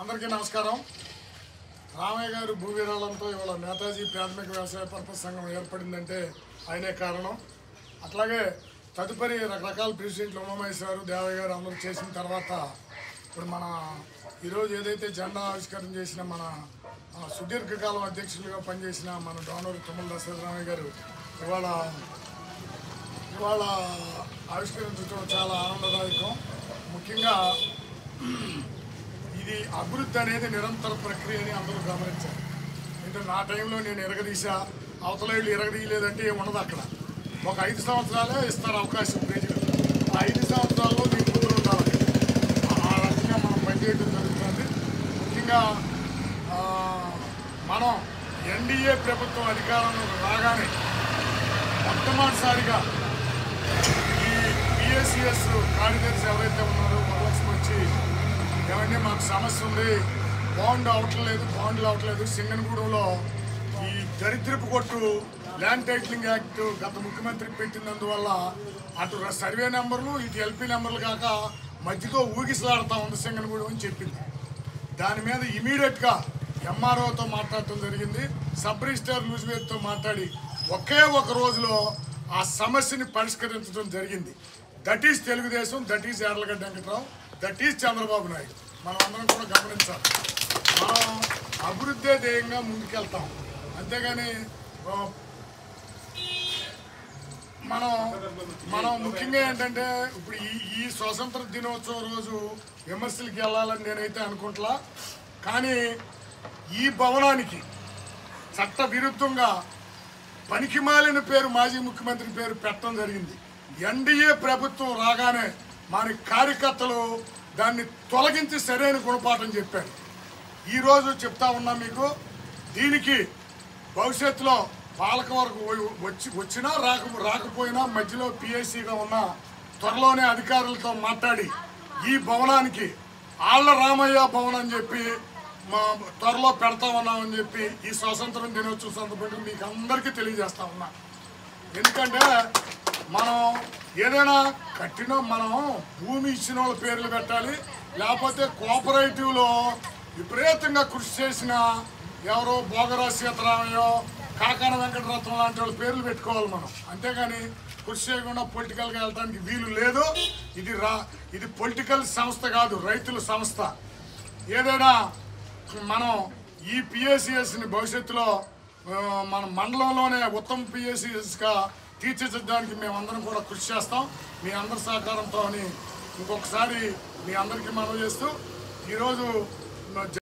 అందరికీ నమస్కారం. రామయ్య గారు భూవీరాలంతో ఇవాళ నేతాజీ ప్రాథమిక వ్యవసాయ పరపతి సంఘం ఏర్పడిందంటే ఆయనే కారణం. అట్లాగే తదుపరి రకరకాల ప్రెసిడెంట్లు ఉమామహేశ్వర గారు, దేవయ్య గారు అందరూ చేసిన తర్వాత ఇప్పుడు మన ఈరోజు ఏదైతే జెండా ఆవిష్కరణ చేసిన మన సుదీర్ఘకాలం అధ్యక్షులుగా పనిచేసిన మన డోనర్ తుమ్మల దశరథరామయ్య గారు ఇవాళ ఆవిష్కరించడం చాలా ఆనందదాయకం. ముఖ్యంగా ఇది అభివృద్ధి అనేది నిరంతర ప్రక్రియ అని అందరూ గమనించారు. అంటే నా టైంలో నేను ఎరగదీసా, అవతల వీళ్ళు ఎరగదీయలేదంటే ఏముండదు. అక్కడ ఒక 5 సంవత్సరాలే ఇస్తారు అవకాశం ప్రజలు. ఆ 5 సంవత్సరాల్లో మీకు ముందు ఉండాలి. ఆ రకంగా మనం పనిచేయడం జరుగుతుంది. ముఖ్యంగా మనం ఎన్డీఏ ప్రభుత్వం అధికారంలో రాగానే మొట్టమొదటిసారిగా ఈ పిఎస్సిఎస్ కార్యదర్శి ఎవరైతే ఉన్నారో వరలక్ష్మి వచ్చి, ఏమంటే మాకు సమస్య ఉంది, బాండ్లు అవట్లేదు. సింగనగూడెంలో ఈ దరిద్రపు కొట్టు ల్యాండ్ టైటిలింగ్ యాక్ట్ గత ముఖ్యమంత్రి పెట్టినందువల్ల అటు సర్వే నెంబర్లు ఇటు ఎల్పీ నెంబర్లు కాక మధ్యలో ఊగిసలాడుతూ ఉంది సింగనగూడెం అని చెప్పింది. దాని మీద ఇమీడియట్గా ఎంఆర్ఓతో మాట్లాడటం జరిగింది. సబ్ రిజిస్ట్రార్ లూజ్వేత్తో మాట్లాడి ఒకే ఒక రోజులో ఆ సమస్యని పరిష్కరించడం జరిగింది. That is Telugu Desam, that is Yarlagadda Venkatrao, that is Chandrababu Naidu. మనం అందరం కూడా గమనించాలి. మనం అభివృద్ధి ధ్యేయంగా ముందుకెళ్తాం, అంతేగాని మనం ముఖ్యంగా ఏంటంటే ఇప్పుడు ఈ స్వాతంత్ర దినోత్సవం రోజు విమర్శలకి వెళ్ళాలని నేనైతే అనుకుంటా. కానీ ఈ భవనానికి చట్ట విరుద్ధంగా పనికిమాలిన పేరు మాజీ ముఖ్యమంత్రి పేరు పెట్టడం జరిగింది. ఎన్డీఏ ప్రభుత్వం రాగానే మన కార్యకర్తలు దాన్ని తొలగించి సరైన గుణపాఠం చెప్పారు. ఈరోజు చెప్తా ఉన్నా మీకు, దీనికి భవిష్యత్తులో పాలక వరకు వచ్చినా రాకపోయినా మధ్యలో పిఎస్సిగా ఉన్న త్వరలోనే అధికారులతో మాట్లాడి ఈ భవనానికి ఆళ్ల రామయ్య భవనం అని చెప్పి త్వరలో పెడతా ఉన్నామని చెప్పి ఈ స్వాతంత్రం దినోత్సవం సందర్భంగా మీకు అందరికీ తెలియజేస్తా ఉన్నా. ఎందుకంటే మనం ఏదైనా కట్టిన మనం భూమి ఇచ్చిన వాళ్ళ పేర్లు పెట్టాలి, లేకపోతే కోఆపరేటివ్లో విపరీతంగా కృషి చేసిన ఎవరో భోగరాజు సీతారామయ్యో, కాకాన వెంకటరత్నం లాంటి వాళ్ళ పేర్లు పెట్టుకోవాలి మనం. అంతేగాని కృషి చేయకుండా పొలిటికల్గా వెళ్ళడానికి వీలు లేదు. ఇది పొలిటికల్ సంస్థ కాదు, రైతుల సంస్థ. ఏదైనా మనం ఈ పిఎస్సిఎస్ని భవిష్యత్తులో మన మండలంలోనే ఉత్తమ పిఎస్సిఎస్గా తీర్చిదిద్దడానికి మేమందరం కూడా కృషి చేస్తాం మీ అందరి సహకారంతో అని ఇంకొకసారి మీ అందరికీ మనవి చేస్తూ ఈరోజు